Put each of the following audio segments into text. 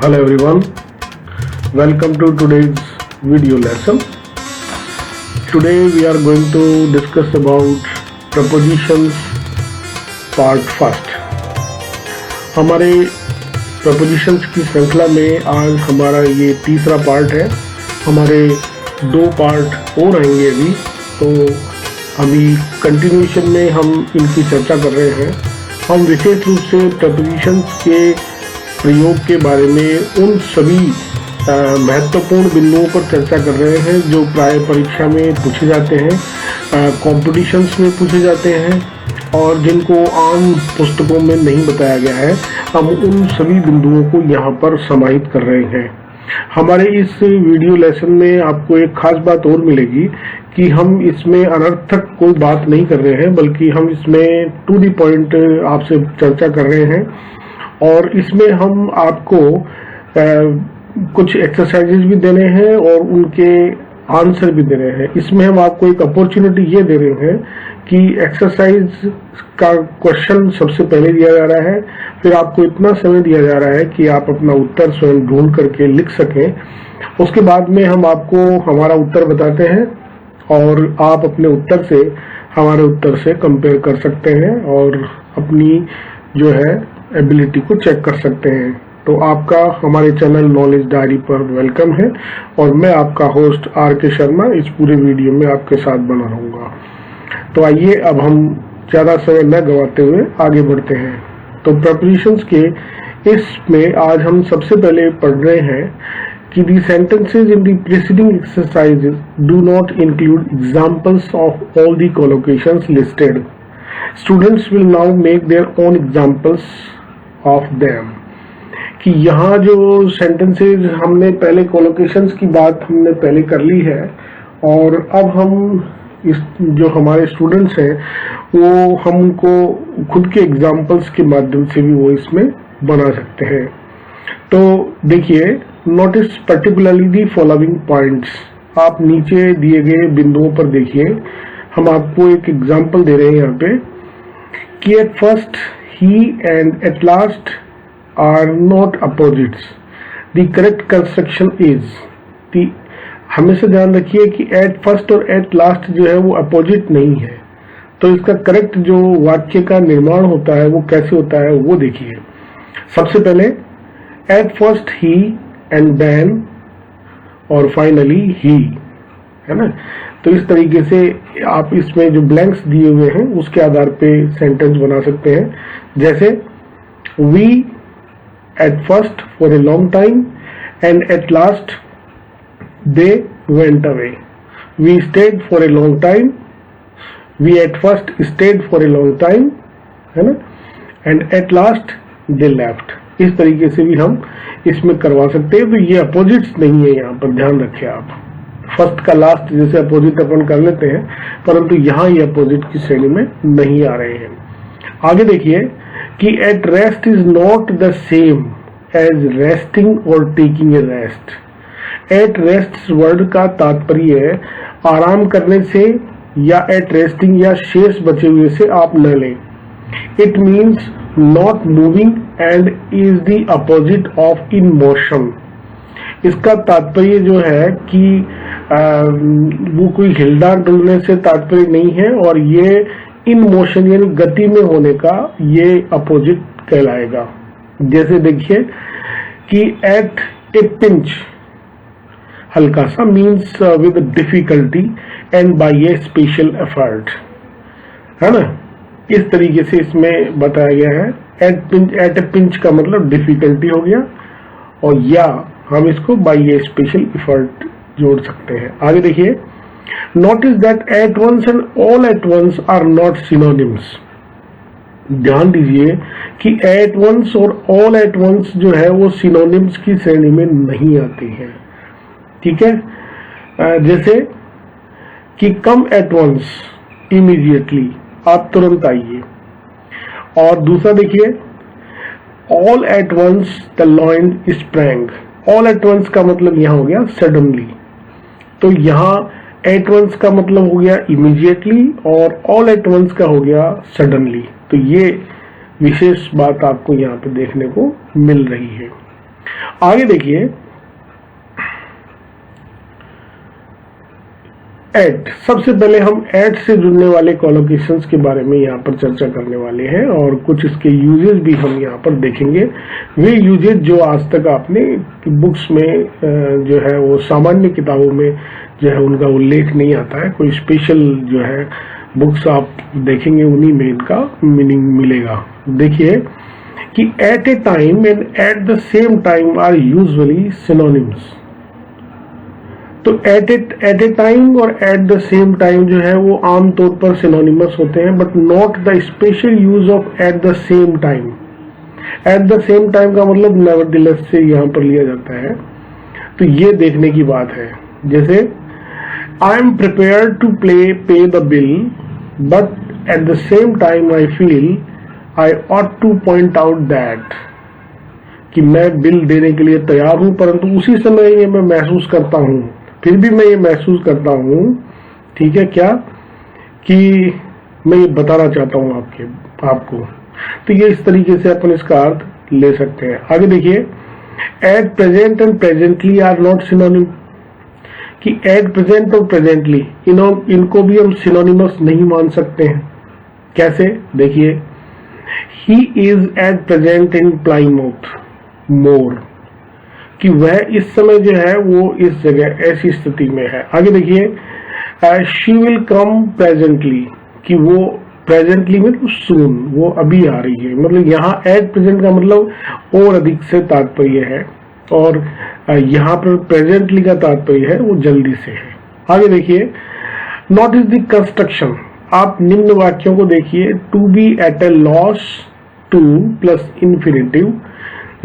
Hello everyone, welcome to today's video lesson. Today we are going to discuss about prepositions part first. हमारे prepositions की श्रृंखला में आज हमारा ये तीसरा पार्ट है. हमारे दो पार्ट और आएंगे अभी, तो अभी कंटिन्यूशन में हम इनकी चर्चा कर रहे हैं. हम विशेष रूप से prepositions के प्रयोग के बारे में उन सभी महत्वपूर्ण बिंदुओं पर चर्चा कर रहे हैं जो प्राय परीक्षा में पूछे जाते हैं, कॉम्पिटिशन्स में पूछे जाते हैं और जिनको आम पुस्तकों में नहीं बताया गया है. हम उन सभी बिंदुओं को यहाँ पर समाहित कर रहे हैं. हमारे इस वीडियो लेसन में आपको एक खास बात और मिलेगी कि हम इसमें अनर्थक कोई बात नहीं कर रहे हैं, बल्कि हम इसमें टू द पॉइंट आपसे चर्चा कर रहे हैं. और इसमें हम आपको कुछ एक्सरसाइजेज भी देने हैं और उनके आंसर भी दे रहे हैं. इसमें हम आपको एक अपॉर्चुनिटी ये दे रहे हैं कि एक्सरसाइज का क्वेश्चन सबसे पहले दिया जा रहा है, फिर आपको इतना समय दिया जा रहा है कि आप अपना उत्तर स्वयं ढूंढ करके लिख सकें. उसके बाद में हम आपको हमारा उत्तर बताते हैं और आप अपने उत्तर से हमारे उत्तर से कंपेयर कर सकते हैं और अपनी जो है एबिलिटी को चेक कर सकते हैं. तो आपका हमारे चैनल नॉलेज डायरी पर वेलकम है और मैं आपका होस्ट आर.के. शर्मा इस पूरे वीडियो में आपके साथ बना रहूंगा. तो आइए अब हम ज़्यादा समय न गंवाते हुए आगे बढ़ते हैं. तो प्रेपोजिशंस के इसमें आज हम सबसे पहले पढ़ रहे हैं कि दी sentences in the preceding exercises do not include examples of all the collocations listed. Students will now make their own examples of them. कि यहाँ जो सेंटेंसेज हमने पहले कोलोकेशंस की बात हमने पहले कर ली है और अब हम इस जो हमारे स्टूडेंट्स हैं वो हम उनको खुद के एग्जाम्पल्स के माध्यम से भी वो इसमें बना सकते हैं. तो देखिए, notice particularly the following points. आप नीचे दिए गए बिंदुओं पर देखिए. हम आपको एक एग्जाम्पल दे रहे हैं यहाँ पे कि at first he and at last are not opposites. The correct construction is the. हमेशा ध्यान रखिए कि at first और at last जो है वो अपोजिट नहीं है. तो इसका करेक्ट जो वाक्य का निर्माण होता है वो कैसे होता है वो देखिए. सबसे पहले at first he and then और finally he, है ना. तो इस तरीके से आप इसमें जो ब्लैंक्स दिए हुए हैं उसके आधार पे सेंटेंस बना सकते हैं. जैसे we at first for a long time and at last they went away. We stayed for a long time. We at first stayed for a long time, है ना, and at last they left. इस तरीके से भी हम इसमें करवा सकते हैं. तो ये अपोजिट्स नहीं है, यहाँ पर ध्यान रखें आप. फर्स्ट का लास्ट जैसे अपोजिट अपन कर लेते हैं, परंतु यहाँ ये अपोजिट की श्रेणी में नहीं आ रहे हैं. आगे देखिए कि at rest is not the same as resting और taking a rest. At rest word का तात्पर्य है आराम करने से या एट रेस्टिंग या शेष बचे हुए से आप न लें. It means not moving and is the opposite of in motion. इसका तात्पर्य जो है कि वो कोई हिलडार डुलने से तात्पर्य नहीं है और ये इन मोशन यानी गति में होने का ये अपोजिट कहलाएगा. जैसे देखिए कि एट ए पिंच, हल्का सा, means with difficulty and by a special effort, है ना. इस तरीके से इसमें बताया गया है. एट ए पिंच का मतलब डिफिकल्टी हो गया और या हम इसको बाय ए स्पेशल एफर्ट जोड़ सकते हैं. आगे देखिए, notice that at once and all at once are not synonyms. ध्यान दीजिए कि एट वंस और ऑल एट वंस जो है वो सिनोनिम्स की श्रेणी में नहीं आती है. ठीक है. जैसे कि कम एट वंस, इमीडिएटली, आप तुरंत आइए. और दूसरा देखिए, all at once the lion sprang. All at once का मतलब यहां हो गया सडनली. तो यहाँ एट वंस का मतलब हो गया इमीडिएटली और ऑल एट वंस का हो गया सडनली. तो ये विशेष बात आपको यहाँ पे देखने को मिल रही है. आगे देखिए, एट, सबसे पहले हम एट से जुड़ने वाले कोलोकेशंस के बारे में यहाँ पर चर्चा करने वाले हैं और कुछ इसके यूजेस भी हम यहाँ पर देखेंगे। वे यूजेस जो आज तक आपने बुक्स में जो है वो सामान्य किताबों में जो है उनका उल्लेख नहीं आता है, कोई स्पेशल जो है बुक्स आप देखेंगे उन्हीं में इनका मीनिंग मिलेगा। देखिए कि at a time and at the same time are usually synonyms. तो एट ए टाइम और एट द सेम टाइम जो है वो आमतौर पर सिनोनिमस होते हैं, but not the special use of at the same time. At the same time का मतलब नेवरदलेस से यहाँ पर लिया जाता है, तो ये देखने की बात है। जैसे I am prepared to pay the bill but at the same time I feel I ought to point out that, कि मैं बिल देने के लिए तैयार हूं परंतु उसी समय ये मैं महसूस करता हूं, फिर भी मैं ये महसूस करता हूं, ठीक है क्या, कि मैं ये बताना चाहता हूं आपको। तो ये इस तरीके से अपन इसका अर्थ ले सकते हैं। आगे देखिए, at present and presently are not synonym, कि एट प्रेजेंट और प्रेजेंटली इनको भी हम सिनोनिमस नहीं मान सकते हैं। कैसे, देखिए, he is at present in Plymouth more, कि वह इस समय जो है वो इस जगह ऐसी स्थिति में है। आगे देखिए, शी विल कम प्रेजेंटली, कि वो प्रेजेंटली में सून, वो अभी आ रही है। मतलब यहाँ एट प्रेजेंट का मतलब और अधिक से तात्पर्य है और यहाँ पर प्रेजेंटली का तात्पर्य है वो जल्दी से है। आगे देखिए, नॉट इज द कंस्ट्रक्शन, आप निम्न वाक्यों को देखिए, to be at a loss to plus infinitive,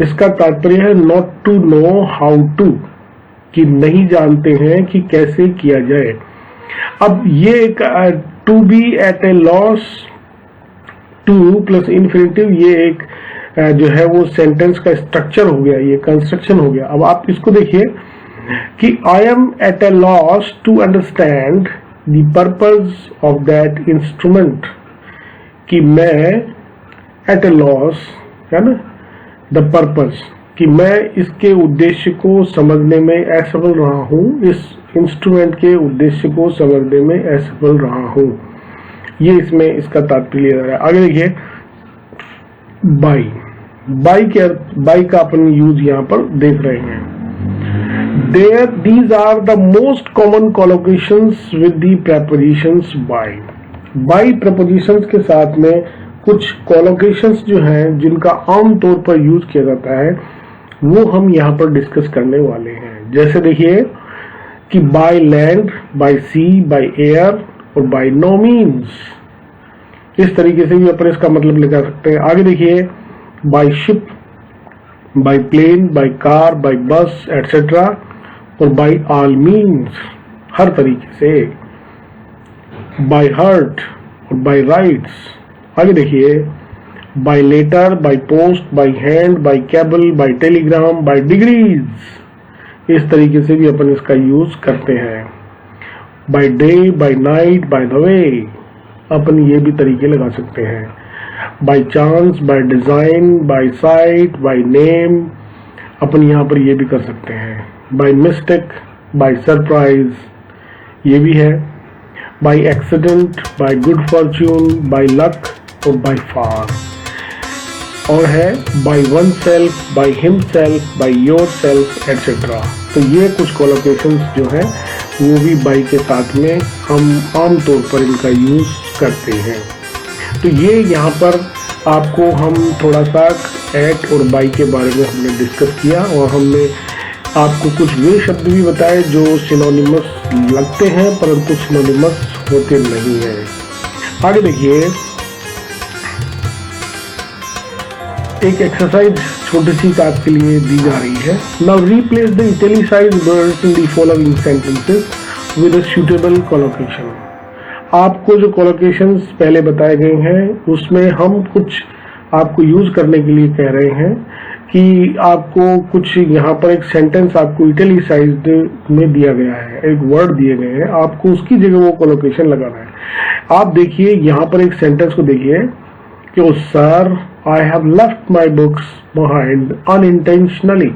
इसका तात्पर्य है not to know how to, कि नहीं जानते हैं कि कैसे किया जाए। अब ये एक to be at a loss to plus infinitive, ये एक जो है वो सेंटेंस का स्ट्रक्चर हो गया, ये कंस्ट्रक्शन हो गया। अब आप इसको देखिए कि I am at a loss to understand the purpose of that instrument, कि मैं एट ए लॉस है ना, द पर्पस, कि मैं इसके उद्देश्य को समझने में असफल रहा हूं, इस इंस्ट्रूमेंट के उद्देश्य को समझने में असफल रहा हूं। ये इसमें इसका तात्पर्य लिया जा रहा है। आगे देखिए, बाई का अपन यूज यहाँ पर देख रहे हैं। These are the most common collocations with the prepositions by prepositions के साथ में कुछ कोलोकेशंस जो हैं जिनका आमतौर पर यूज किया जाता है वो हम यहाँ पर डिस्कस करने वाले हैं। जैसे देखिए कि by land, by sea, by air और बाय नो मीन्स, इस तरीके से भी अपन इसका मतलब लगा सकते हैं। आगे देखिए, by ship, by plane, by car, by bus et cetera और बाय ऑल मीन्स, हर तरीके से, बाय हार्ट और बाय राइट्स। आगे देखिए, by letter, by post, by hand, by cable, by telegram, by degrees, इस तरीके से भी अपन इसका यूज करते हैं। By day, by night, by the way, अपन ये भी तरीके लगा सकते हैं। By chance, by design, by sight, by name, अपन यहाँ पर ये भी कर सकते हैं। बाय मिस्टेक, बाय सरप्राइज, ये भी है। By accident, by good fortune, by luck और बाय फार, और है by oneself, by himself, by yourself etcetera. तो ये कुछ कोलोकेशंस जो है वो भी बाय के साथ में हम आमतौर पर इनका यूज करते हैं। तो ये यहाँ पर आपको हम थोड़ा सा एट और बाय के बारे में हमने डिस्कस किया और हमने आपको कुछ वे शब्द भी बताए जो सिनोनिमस लगते हैं परंतु सिनोनिमस होते नहीं है। आगे देखिए, एक एक्सरसाइज छोटी सी आपके लिए दी जा रही है। Now replace the italicised words in the following sentences with a suitable collocation. आपको जो कोलोकेशंस पहले बताए गए हैं उसमें हम कुछ आपको यूज करने के लिए कह रहे हैं कि आपको कुछ यहाँ पर एक सेंटेंस आपको इटैलिसाइज्ड में दिया गया है, एक वर्ड दिए गए हैं, आपको उसकी जगह वो कोलोकेशन लगाना है। आप देखिए यहाँ पर एक सेंटेंस को देखिए कि sir, I have left my books behind unintentionally.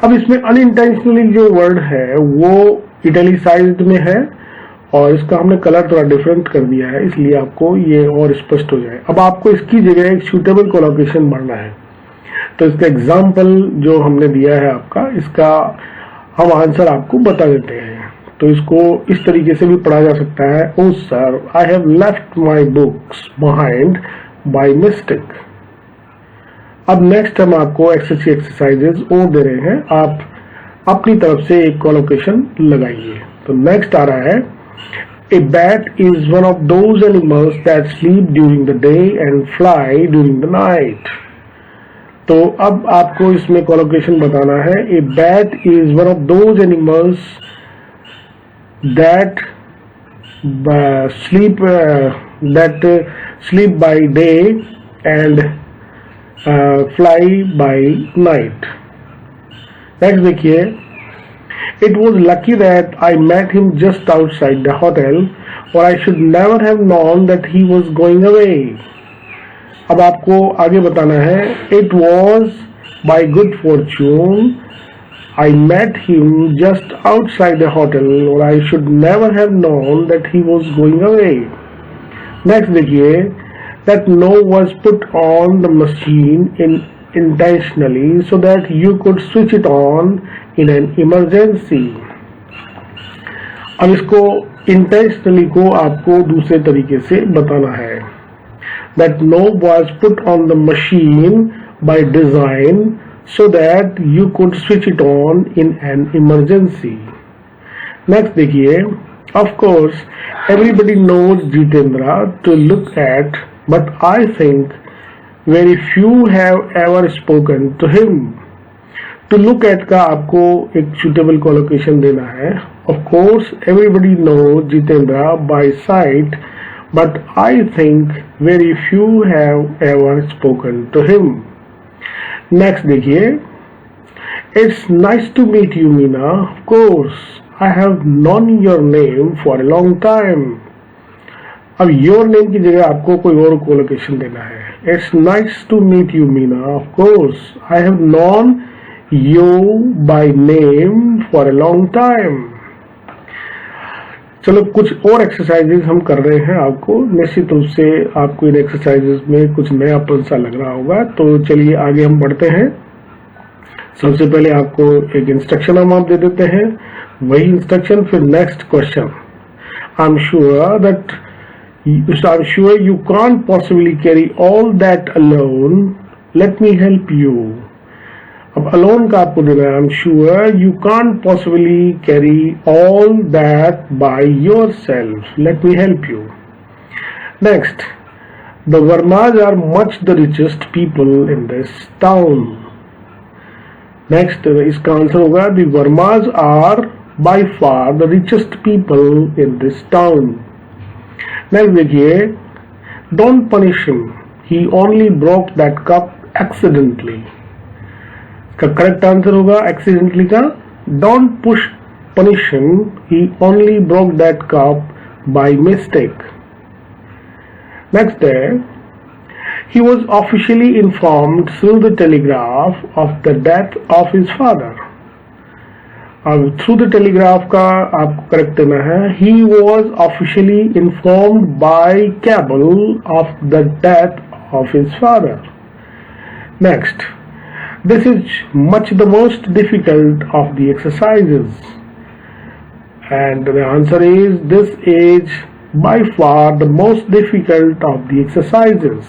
अब इसमें अनइंटेंशनली जो वर्ड है वो इटैलिसाइज्ड में है और इसका हमने कलर थोड़ा डिफरेंट कर दिया है, इसलिए आपको ये और स्पष्ट हो जाए। अब आपको इसकी जगह एक सूटेबल कोलोकेशन बढ़ना है, तो इसका एग्जाम्पल जो हमने दिया है आपका, इसका हम आंसर आपको बता देते हैं। तो इसको इस तरीके से भी पढ़ा जा सकता है, oh sir I have left my books behind by mistake. अब नेक्स्ट हम आपको एक्सरसाइजेज और दे रहे हैं, आप अपनी तरफ से एक कोलोकेशन लगाइए। तो नेक्स्ट आ रहा है, A bat is one of those animals that sleep during the day and fly during the night. तो अब आपको इसमें कोलोकेशन बताना है। A bat is one of those animals that sleep by day and fly by night. Next देखिए, It was lucky that I met him just outside the hotel, or I should never have known that he was going away. अब आपको आगे बताना है, It was by good fortune I met him just outside the hotel, or I should never have known that he was going away. Next देखिए, that no was put on the machine intentionally so that you could switch it on in an emergency. अब इसको intentionally को आपको दूसरे तरीके से बताना है, that no was put on the machine by design so that you could switch it on in an emergency. Next देखिए, of course everybody knows Jitendra to look at, but I think very few have ever spoken to him. To look at का आपको एक suitable collocation देना है। Of course everybody knows Jitendra by sight, but I think very few have ever spoken to him. Next देखिए, It's nice to meet you, Meena. Of course I have known your name for a long time. अब your name की जगह आपको कोई और colocation देना है। It's nice to meet you, Meena. Of course I have known you by name for a long time. चलो कुछ और एक्सरसाइजेज हम कर रहे हैं, आपको निश्चित रूप से आपको इन एक्सरसाइजेज में कुछ नयापन सा लग रहा होगा। तो चलिए आगे हम बढ़ते हैं। सबसे पहले आपको एक इंस्ट्रक्शन हम आप दे देते हैं, वही इंस्ट्रक्शन फिर next question. I'm sure you can't possibly carry all that alone. Let me help you. अब alone का आपको देना है, I'm sure you can't possibly carry all that by yourself. Let me help you. Next, the Vermas are much the richest people in this town. Next, इसका answer होगा, the Vermas are by far the richest people in this town. Next देखिए, don't punish him, he only broke that cup accidentally. इसका correct answer होगा accidentally का, don't punish him, he only broke that cup by mistake. Next है, he was officially informed through the telegraph of the death of his father. अब through the telegraph का आपको correct देना है, he was officially informed by cable of the death of his father. Next, this is much the most difficult of the exercises, and the answer is this is by far the most difficult of the exercises.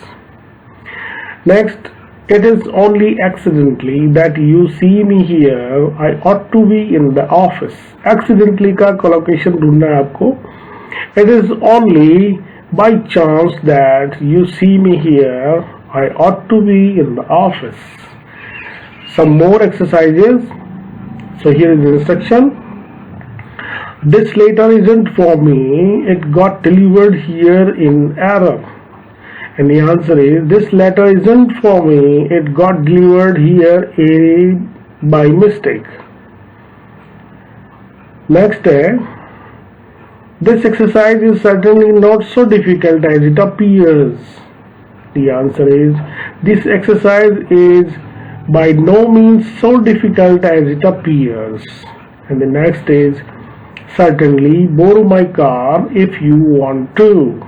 Next, it is only accidentally that you see me here. I ought to be in the office. Accidentally का collocation ढूंढना है आपको। It is only by chance that you see me here. I ought to be in the office. Some more exercises. So here is the instruction. This letter isn't for me. It got delivered here in error. And the answer is, this letter isn't for me, it got delivered here by mistake. Next है, this exercise is certainly not so difficult as it appears. The answer is, this exercise is by no means so difficult as it appears. And the next is certainly borrow my car if you want to.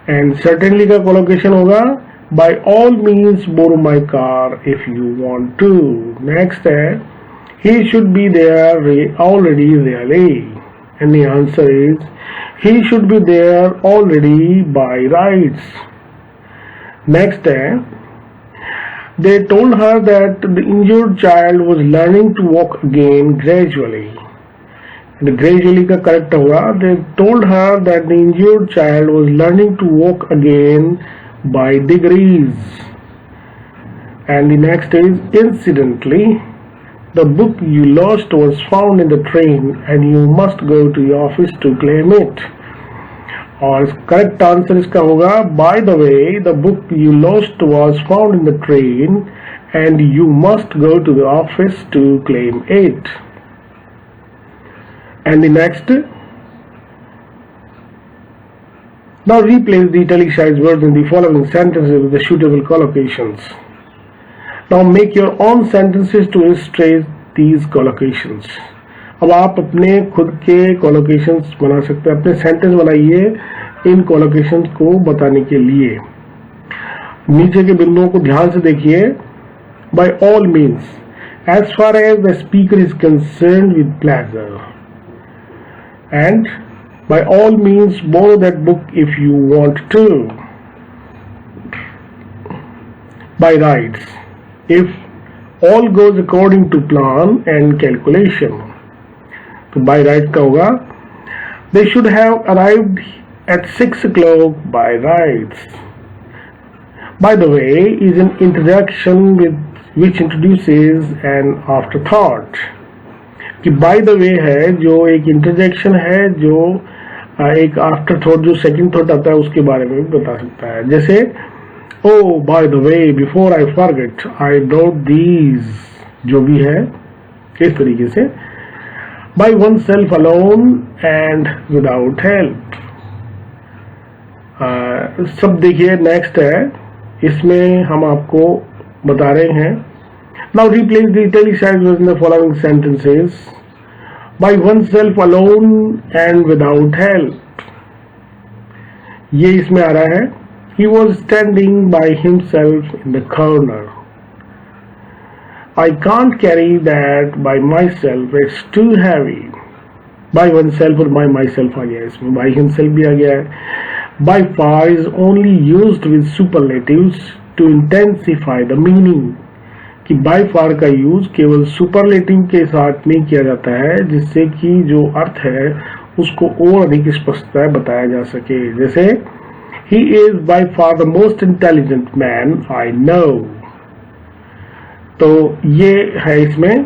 And certainly का collocation होगा by all means borrow my car if you want to. Next है he should be there already really. And the answer is he should be there already by rights. Next है they told her that the injured child was learning to walk again gradually. The gradually का correct होगा they told her that the injured child was learning to walk again by degrees. And the next is incidentally the book you lost was found in the train and you must go to the office to claim it. और correct answer इसका होगा by the way the book you lost was found in the train and you must go to the office to claim it. And the next, now replace the italicized words in the following sentences with the suitable collocations. Now make your own sentences to illustrate these collocations. अब आप अपने खुद के collocations बना सकते हैं, अपने sentence बनाइए इन collocations को बताने के लिए. नीचे के बिंदुओं को ध्यान से देखिए. By all means, as far as the speaker is concerned, with pleasure. And by all means borrow that book if you want to. By rights, if all goes according to plan and calculation. तो by right का होगा they should have arrived at 6 o'clock by rights. By the way is an introduction which introduces an afterthought. कि by the way है जो एक interjection है जो एक आफ्टर थॉट जो सेकंड थॉट आता है उसके बारे में भी बता सकता है. जैसे oh by the way before I forget I brought these, जो भी है इस तरीके से. By oneself alone and without help. सब देखिए नेक्स्ट है, इसमें हम आपको बता रहे हैं. Now replace the italicized words in the following sentences. By oneself alone and without help. ये इसमें आ रहा है. He was standing by himself in the corner. I can't carry that by myself. It's too heavy. By oneself और by myself आ गया इसमें. By himself भी आ गया है. By far is only used with superlatives to intensify the meaning. कि by far का use केवल superlative के साथ नहीं किया जाता है जिससे कि जो अर्थ है उसको और अधिक स्पष्टता बताया जा सके. जैसे he is by far the most intelligent man I know. तो ये है इसमें.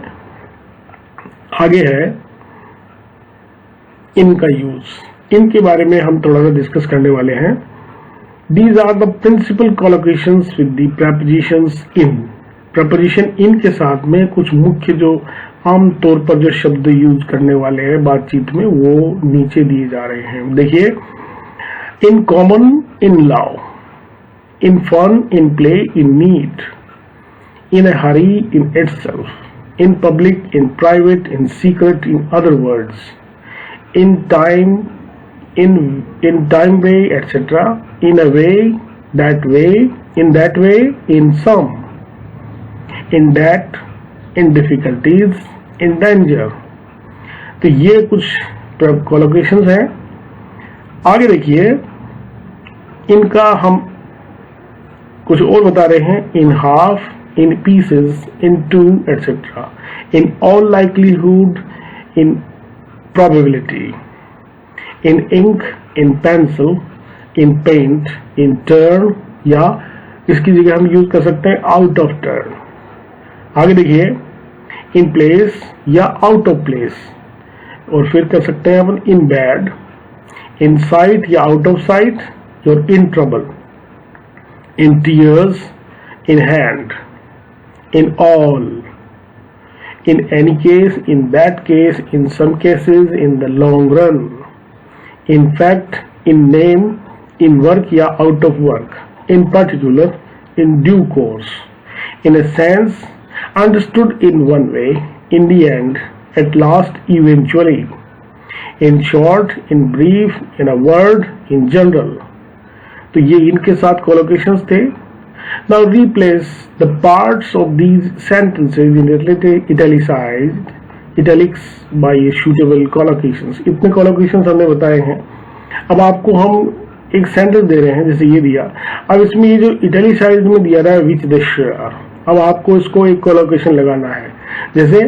आगे है इनका यूज. इनके बारे में हम थोड़ा सा डिस्कस करने वाले हैं. These are the principal collocations with the prepositions in. Preposition in के साथ में कुछ मुख्य जो आम तौर पर जो शब्द यूज करने वाले हैं बातचीत में वो नीचे दिए जा रहे हैं. देखिए in common in love, in fun in play in need, in a hurry in itself, in public in private in secret in other words, in time in time way etcetera, in a way, in that way, in sum, in that, in difficulties, in danger. तो ये कुछ collocations हैं. आगे देखिए इनका हम कुछ और बता रहे हैं. in half, in pieces, in two, etc. in all likelihood, in probability, in ink, in pencil, in paint, in turn, या इसकी जगह हम यूज कर सकते हैं out of turn. आगे देखिए इन प्लेस या आउट ऑफ प्लेस, और फिर कर सकते हैं अपन इन बैड, इन साइट या आउट ऑफ साइट, और in trouble, in tears, in hand, in all, in any case, in that case, in some cases, in the long run, in fact, in name, in work या out of work, in particular, in due course, in a sense, understood in one way, in the end, at last, eventually. In short, in brief, in a word, in general. तो ये इनके साथ collocations थे. Now replace the parts of these sentences in italicized italics by suitable collocations. इतने collocations हमने बताए हैं. अब आपको हम एक सेंटेंस दे रहे हैं, जैसे ये दिया. अब इसमें ये जो इटैलिसाइज्ड में दिया रहा है विच द शेयर, अब आपको इसको एक कोलोकेशन लगाना है. जैसे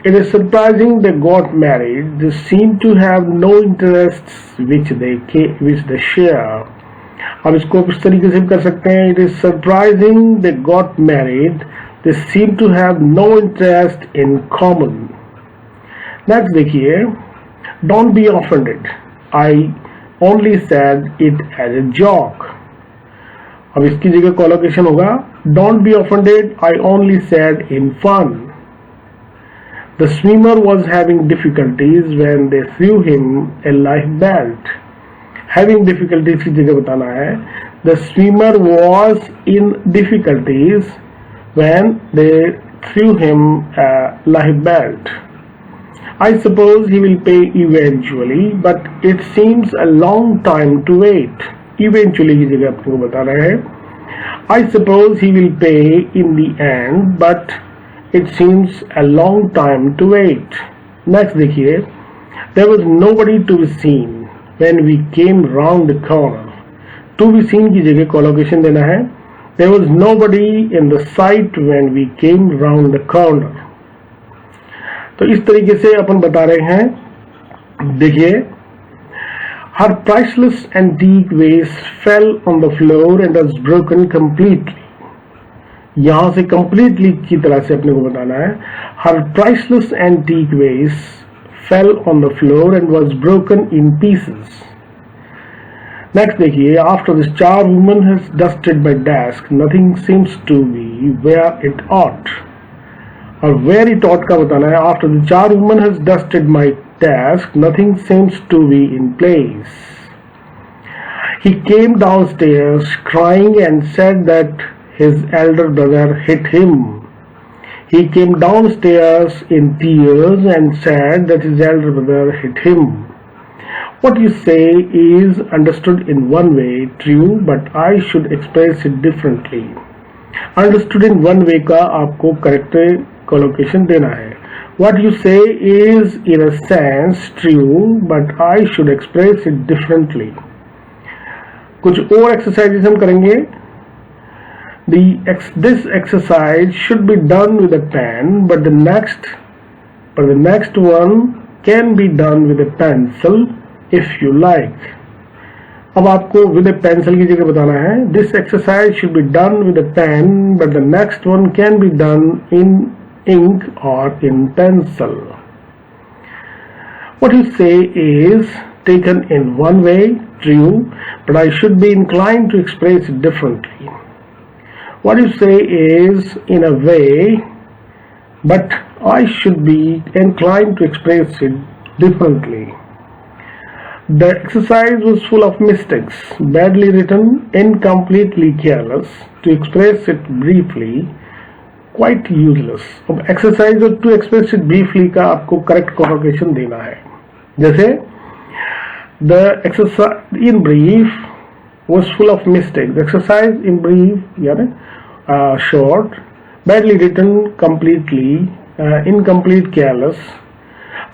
it is surprising they got married, they seem to have no interest which the share. अब इसको इस तरीके से भी कर सकते हैं. It is surprising they got married, they seem to have no interest in common. Next देखिए, don't be offended, I only said it as a joke. अब इसकी जगह कोलोकेशन होगा don't be offended, I only said in fun. The swimmer was having difficulties when they threw him a life belt. Having difficulties की जगह बताना है. The swimmer was in difficulties when they threw him a life belt. I suppose he will pay eventually, but it seems a long time to wait. Eventually की जगह आपको बता रहे हैं. I suppose he will pay in the end, but it seems a long time to wait. Next देखिए, there was nobody to be seen when we came round the corner. To be seen की जगह collocation देना है. There was nobody in the sight when we came round the corner. तो इस तरीके से अपन बता रहे हैं. देखिए, her priceless antique vase fell on the floor and was broken completely. यहां से completely की तरह से अपने को बताना है. Her priceless antique vase fell on the floor and was broken in pieces. Next देखिए, after this charwoman has dusted my desk, nothing seems to be where it ought. और where it ought का बताना है. After the charwoman has dusted my desk, nothing seems to be in place. He came downstairs crying and said that his elder brother hit him. He came downstairs in tears and said that his elder brother hit him. What you say is understood in one way, true, but I should express it differently. Understood in one way का आपको correct collocation देना है. What you say is in a sense true, but I should express it differently. कुछ और exercises हम करेंगे. This exercise should be done with a pen, but the next one can be done with a pencil if you like. अब आपको with a pencil की जगह बताना है. This exercise should be done with a pen, but the next one can be done in ink or in pencil. What you say is taken in one way, true, but I should be inclined to express it differently. What you say is in a way, but I should be inclined to express it differently. The exercise was full of mistakes, badly written, incompletely careless, to express it briefly, quite useless. अब exercise और to express it briefly का आपको correct collocation देना है. जैसे the exercise in brief was full of mistakes. The exercise in brief यानी short, badly written, completely, incomplete, careless.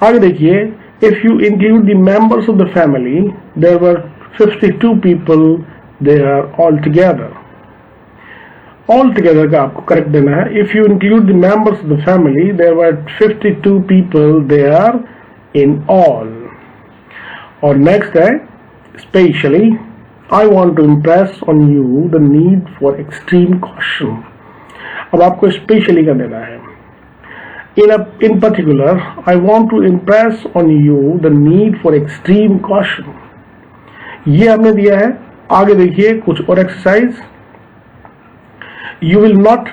आगे देखिए, if you include the members of the family, there were 52 people there altogether. Altogether का आपको correct देना है. If you include the members of the family, there were 52 people there in all. और next है especially, I want to impress on you the need for extreme caution. अब आपको especially का देना है. In particular, I want to impress on you the need for extreme caution. ये हमने दिया है. आगे देखिए कुछ और exercise. You will not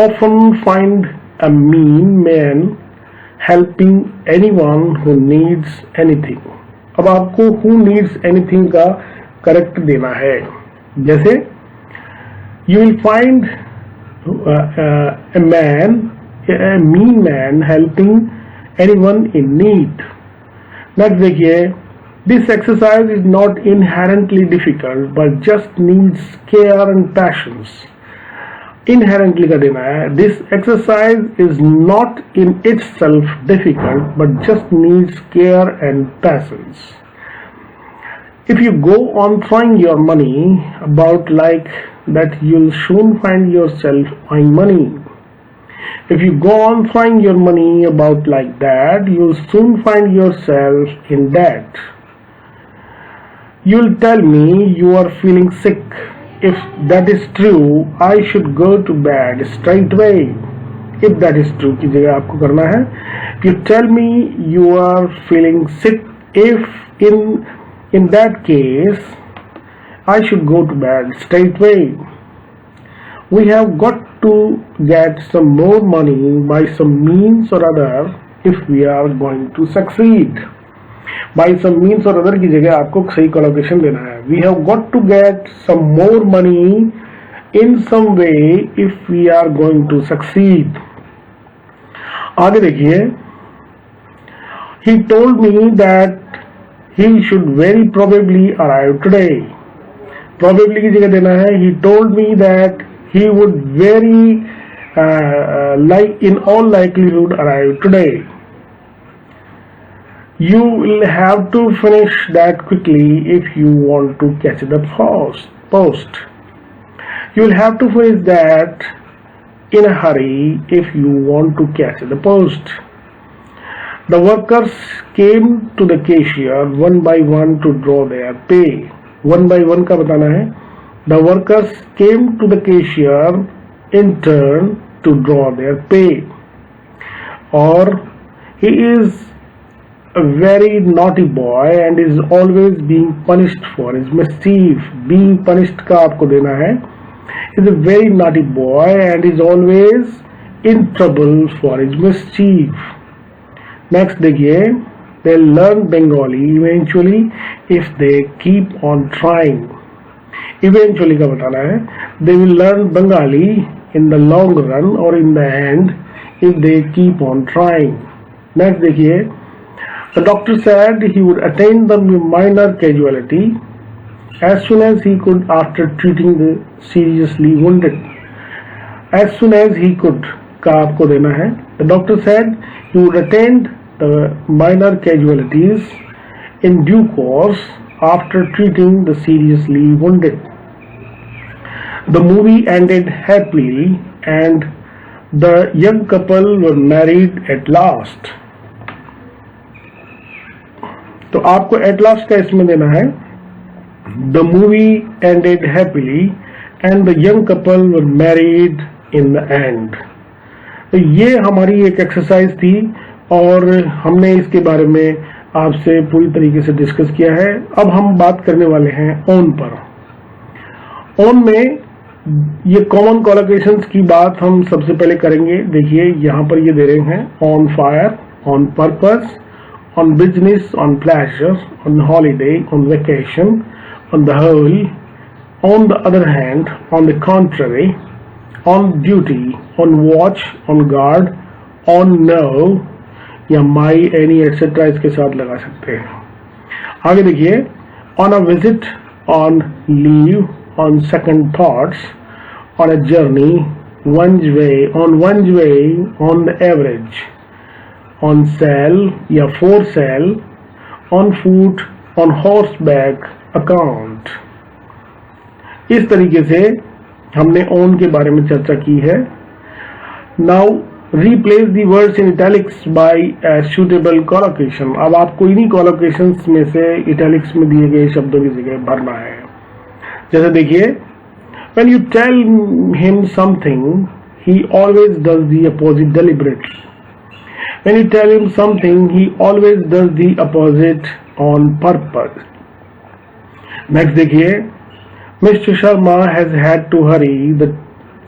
often find a mean man helping anyone who needs anything. अब आपको who needs anything का correct देना है. जैसे you will find a man a mean man helping anyone in need. Next देखिए, this exercise is not inherently difficult but just needs care and patience. Inherently का देना है, this exercise is not in itself difficult but just needs care and patience. If you go on throwing your money about like that, you'll soon find yourself owing money. If you go on throwing your money about like that, you'll soon find yourself in debt. You'll tell me you are feeling sick. If that is true, I should go to bed straight away. If that is true की जगह आपको करना है, you tell me you are feeling sick. If in that case, I should go to bed straight away. We have got to get some more money by some means or other if we are going to succeed. By some means or other की जगह आपको सही colocation देना है. We have got to get some more money in some way if we are going to succeed. आगे देखिए, he told me that he should very probably arrive today. Probably की जगह देना है, he told me that he would very in all likelihood arrive today. You will have to finish that quickly if you want to catch the post. You will have to finish that in a hurry if you want to catch the post. The workers came to the cashier one by one to draw their pay. One by one का बताना है. The workers came to the cashier in turn to draw their pay. Or he is a very naughty boy and is always being punished for his mischief. Being punished का आपको देना है. He is a very naughty boy and is always in trouble for his mischief. Next देखिए, they'll learn Bengali eventually if they keep on trying. Eventually का बताना है. They will learn Bengali in the long run or in the end if they keep on trying. Next देखिए, the doctor said he would attain the minor casualty as soon as he could after treating the seriously wounded. As soon as he could का आपको देना है. The doctor said he would attain the minor casualties in due course after treating the seriously wounded. The movie ended happily and the young couple were married at last. तो आपको at last का इसमें देना है. The movie ended happily and the young couple were married in the end. तो ये हमारी एक एक्सरसाइज थी और हमने इसके बारे में आपसे पूरी तरीके से डिस्कस किया है. अब हम बात करने वाले हैं ऑन पर. ऑन में ये कॉमन कोलोकेशंस की बात हम सबसे पहले करेंगे. देखिए यहाँ पर ये दे रहे हैं on fire, on purpose, on business, on pleasure, on holiday, on vacation, on the whole, on the other hand, on the contrary, on duty, on watch, on guard, on no या माई, एनी एटसेट्रा इसके साथ लगा सकते हैं. आगे देखिए, on a visit, on leave, on second thoughts, on a journey, one's way, on the average, on sale या for sale, on foot, on horseback, account. इस तरीके से हमने on के बारे में चर्चा की है. Now replace the words in italics by a suitable collocation. अब आपको इन्हीं collocations में से italics में दिए गए शब्दों की जगह भरना है. जैसे देखिए, when you tell him something, he always does the opposite deliberately. When you tell him something, he always does the opposite on purpose. Next देखिए, Mr. Sharma has had to hurry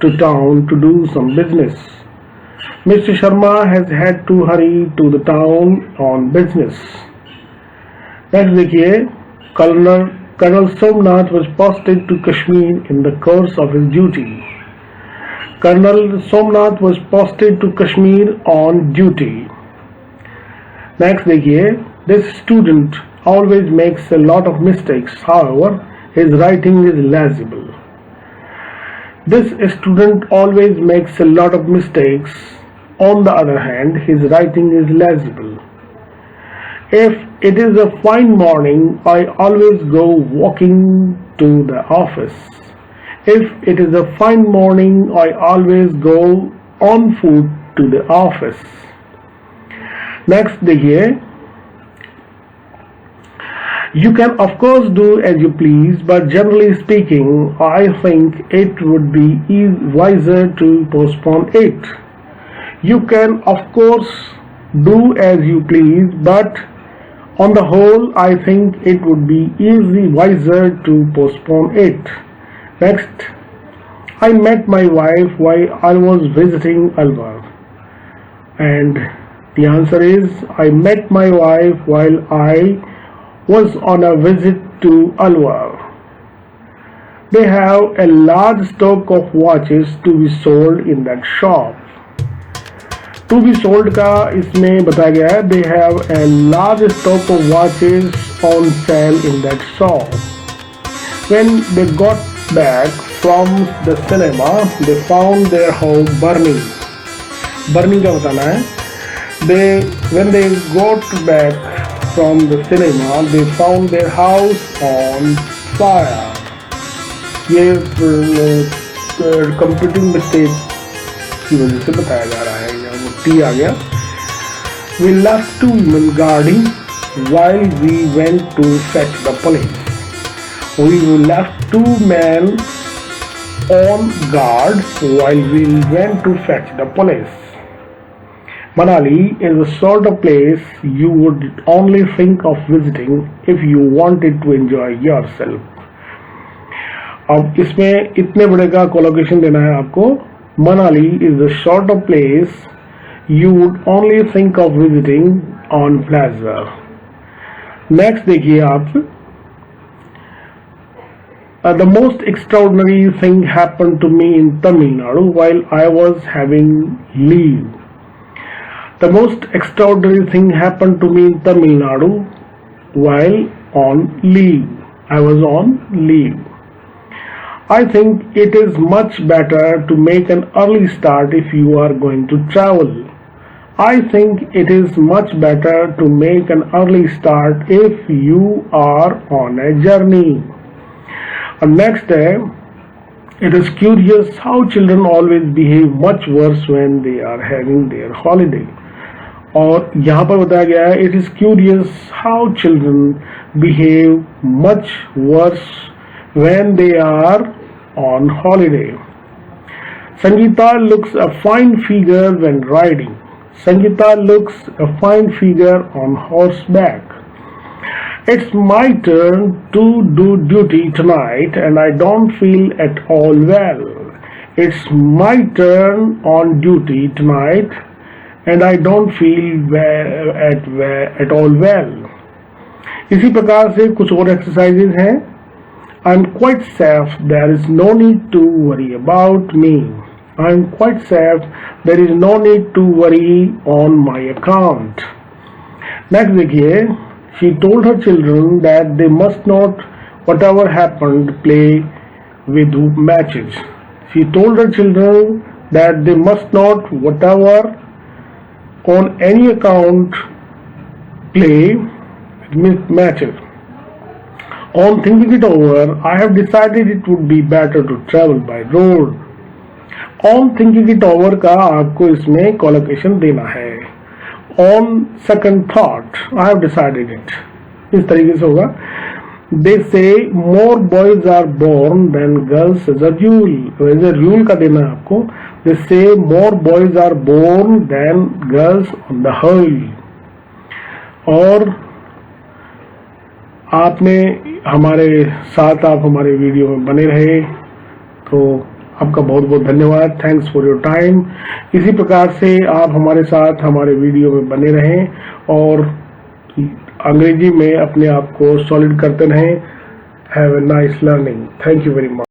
to town to do some business. Mr. Sharma has had to hurry to the town on business. Next देखिए, Colonel Somnath was posted to Kashmir in the course of his duty. Colonel Somnath was posted to Kashmir on duty. Next देखिए, this student always makes a lot of mistakes. However, his writing is legible. This student always makes a lot of mistakes. On the other hand, his writing is legible. If it is a fine morning, I always go walking to the office. If it is a fine morning, I always go on foot to the office. Next देखिए, you can of course do as you please, but generally speaking, I think it would be wiser to postpone it. You can of course do as you please, but on the whole, I think it would be wiser to postpone it. Next, I met my wife while I was visiting Alwar. And the answer is, I met my wife while I was on a visit to Alwar. They have a large stock of watches to be sold in that shop. To be sold का इसमें बताया गया है, they have a large stock of watches on sale in that shop. When they got back from the cinema, they found their house burning. Burning का बताना है. When they got back from the cinema, they found their house on fire. ये computing mistake की वजह से बताया जा रहा है. टी आ गया. We left two men guarding while we went to fetch the police. We left two men on guard while we went to fetch the police. Manali is a sort of place you would only think of visiting if you wanted to enjoy yourself. अब इसमें इतने बड़े का colocation देना है आपको. Manali is a sort of place you would only think of visiting on pleasure. Next देखिए आप, the most extraordinary thing happened to me in Tamil Nadu while I was having leave. The most extraordinary thing happened to me in Tamil Nadu while on leave. I was on leave. I think it is much better to make an early start if you are going to travel. I think it is much better to make an early start if you are on a journey. And next day, it is curious how children always behave much worse when they are having their holiday. और यहाँ पर बताया गया है, it is curious how children behave much worse when they are on holiday. Sangeeta looks a fine figure when riding. Sangeeta looks a fine figure on horseback. It's my turn to do duty tonight and I don't feel at all well. It's my turn on duty tonight and I don't feel at all well. इसी प्रकार से कुछ और exercises हैं. I'm quite safe. There is no need to worry about me. I'm quite safe. There is no need to worry on my account. Next देखिए, she told her children that they must not, whatever happened, play with matches. She told her children that they must not, whatever, on any account, play with matches. On thinking it over, I have decided it would be better to travel by road. On thinking it over का आपको इसमें collocation देना है. On second thought, I have decided it. इस तरीके से होगा. They say more boys are born than girls as a rule. As a rule का देना है आपको. They say more boys are born than girls on the whole. और आपने हमारे साथ आप हमारे वीडियो में बने रहे तो आपका बहुत बहुत धन्यवाद. Thanks for your time. इसी प्रकार से आप हमारे साथ हमारे वीडियो में बने रहें और अंग्रेजी में अपने आप को सॉलिड करते रहें. Have a nice learning. Thank you very much.